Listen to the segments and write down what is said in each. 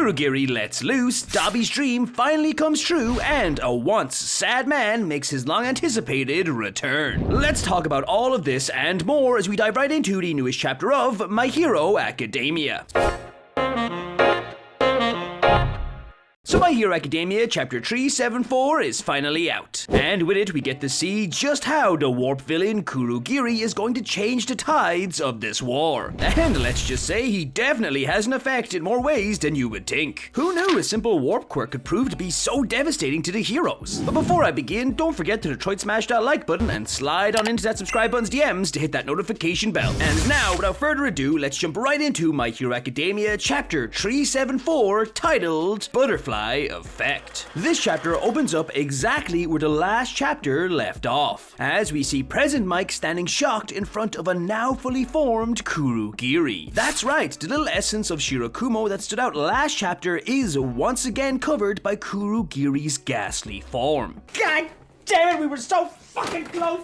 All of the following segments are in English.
Kurogiri lets loose, Dabi's dream finally comes true, and a once sad man makes his long-anticipated return. Let's talk about all of this and more as we dive right into the newest chapter of My Hero Academia. So My Hero Academia Chapter 374 is finally out, and with it we get to see just how the warp villain Kurogiri is going to change the tides of this war. And let's just say he definitely has an effect in more ways than you would think. Who knew a simple warp quirk could prove to be so devastating to the heroes? But before I begin, don't forget to Detroit smash that like button and slide on into that subscribe button's DMs to hit that notification bell. And now, without further ado, let's jump right into My Hero Academia Chapter 374 titled Butterfly Effect. This chapter opens up exactly where the last chapter left off, as we see present Mike standing shocked in front of a now fully formed Kurogiri. That's right, the little essence of Shirakumo that stood out last chapter is once again covered by Kurogiri's ghastly form. God damn it, we were so fucking close!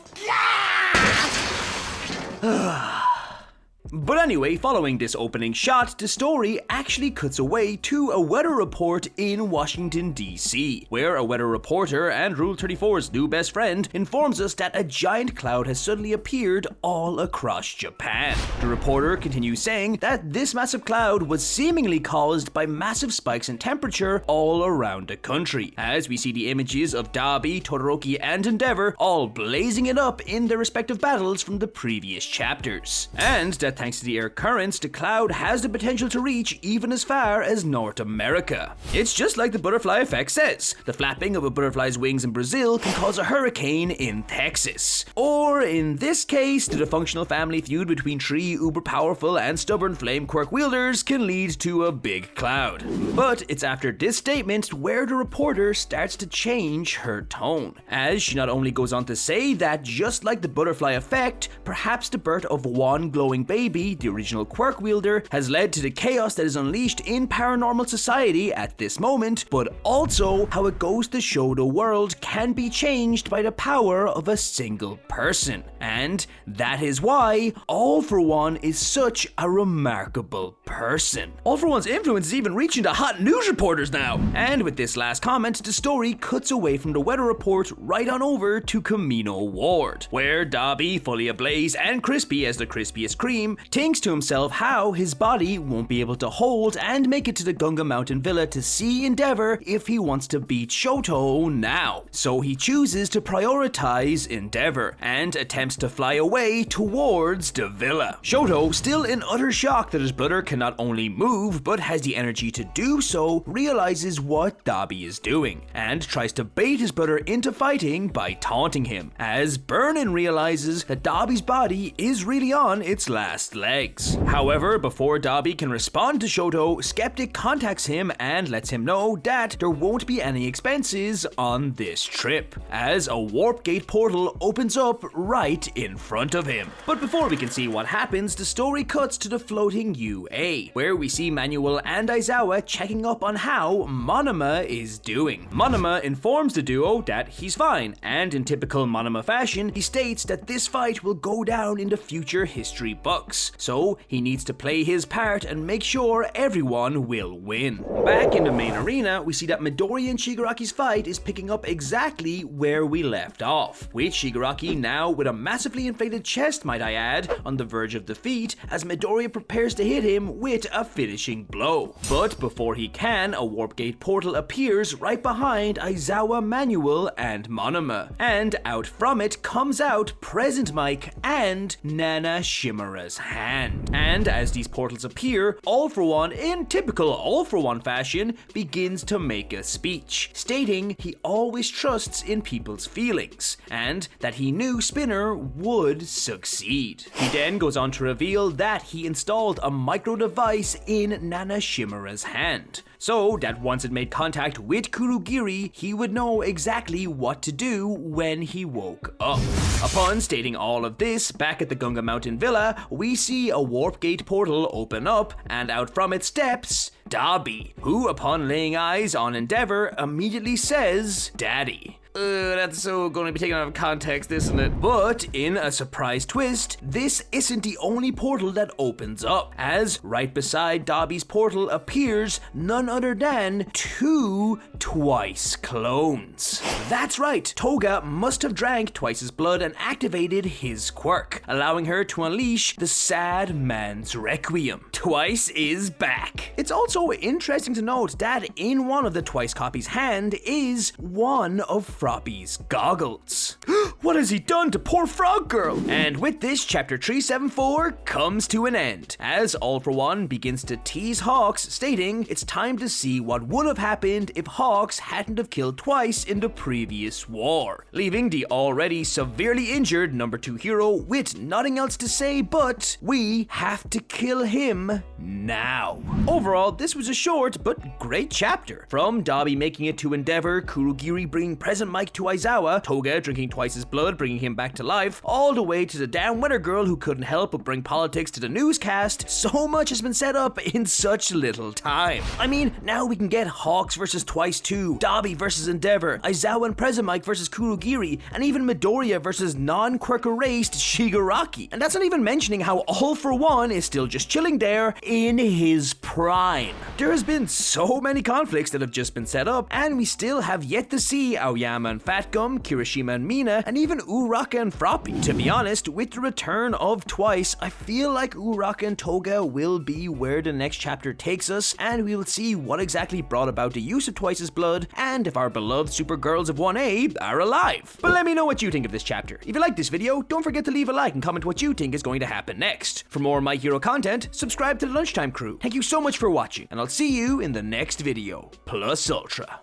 But anyway, following this opening shot, the story actually cuts away to a weather report in Washington, D.C., where a weather reporter and Rule 34's new best friend informs us that a giant cloud has suddenly appeared all across Japan. The reporter continues saying that this massive cloud was seemingly caused by massive spikes in temperature all around the country, as we see the images of Dabi, Todoroki, and Endeavor all blazing it up in their respective battles from the previous chapters. And that thanks to the air currents, the cloud has the potential to reach even as far as North America. It's just like the butterfly effect says. The flapping of a butterfly's wings in Brazil can cause a hurricane in Texas. Or in this case, the dysfunctional family feud between three uber-powerful and stubborn flame quirk wielders can lead to a big cloud. But it's after this statement where the reporter starts to change her tone, as she not only goes on to say that just like the butterfly effect, perhaps the birth of one glowing baby, the original quirk wielder, has led to the chaos that is unleashed in paranormal society at this moment, but also how it goes to show the world can be changed by the power of a single person. And that is why All For One is such a remarkable person. All For One's influence is even reaching the hot news reporters now. And with this last comment, the story cuts away from the weather report right on over to Camino Ward, where Dabi, fully ablaze and crispy as the crispiest cream, thinks to himself how his body won't be able to hold and make it to the Gunga Mountain Villa to see Endeavor if he wants to beat Shoto now. So he chooses to prioritize Endeavor and attempts to fly away towards the villa. Shoto, still in utter shock that his brother can not only move but has the energy to do so, realizes what Dabi is doing and tries to bait his brother into fighting by taunting him, as Burnin realizes that Dabi's body is really on its last legs. However, before Dabi can respond to Shoto, Skeptic contacts him and lets him know that there won't be any expenses on this trip, as a warp gate portal opens up right in front of him. But before we can see what happens, the story cuts to the floating UA, where we see Manuel and Aizawa checking up on how Monoma is doing. Monoma informs the duo that he's fine, and in typical Monoma fashion, he states that this fight will go down in the future history books, so he needs to play his part and make sure everyone will win. Back in the main arena, we see that Midori and Shigaraki's fight is picking up exactly where we left off, with Shigaraki now with a massively inflated chest, might I add, on the verge of defeat, as Midori prepares to hit him with a finishing blow. But before he can, a warp gate portal appears right behind Aizawa, Manuel, and Monoma, and out from it comes out Present Mike and Nana Shimura's hand. And as these portals appear, All For One, in typical All For One fashion, begins to make a speech, stating he always trusts in people's feelings, and that he knew Spinner would succeed. He then goes on to reveal that he installed a micro device in Nana Shimura's hand, so that once it made contact with Kurogiri, he would know exactly what to do when he woke up. Upon stating all of this, back at the Gunga Mountain Villa, we see a warp gate portal open up, and out from it steps Dabi, who upon laying eyes on Endeavor immediately says, "Daddy." That's so going to be taken out of context, isn't it? But in a surprise twist, this isn't the only portal that opens up, as right beside Dabi's portal appears none other than 2 Twice clones. That's right, Toga must have drank Twice's blood and activated his quirk, allowing her to unleash the sad man's requiem. Twice is back. It's also interesting to note that in one of the Twice copies' hand is one of Froppy's goggles. What has he done to poor Frog Girl? And with this, chapter 374 comes to an end, as All For One begins to tease Hawks, stating it's time to see what would have happened if Hawks hadn't have killed Twice in the previous war, leaving the already severely injured number 2 hero with nothing else to say but, we have to kill him now. Overall, this was a short but great chapter. From Dabi making it to Endeavor, Kurogiri bringing present Mike to Aizawa, Toga drinking Twice's blood, bringing him back to life, all the way to the damn weather girl who couldn't help but bring politics to the newscast. So much has been set up in such little time. I mean, now we can get Hawks versus Twice 2, Dabi versus Endeavor, Aizawa and present Mike versus Kurogiri, and even Midoriya versus non-quirk erased Shigaraki. And that's not even mentioning how All For One is still just chilling there in his prime. There has been so many conflicts that have just been set up, and we still have yet to see Aoyama and Fat Gum, Kirishima and Mina, and even Uraka and Froppy. To be honest, with the return of Twice, I feel like Uraka and Toga will be where the next chapter takes us, and we will see what exactly brought about the use of Twice's blood, and if our beloved Supergirls of 1A are alive. But let me know what you think of this chapter. If you like this video, don't forget to leave a like and comment what you think is going to happen next. For more My Hero content, subscribe to the Lunchtime crew. Thank you so much for watching, and I'll see you in the next video. Plus Ultra.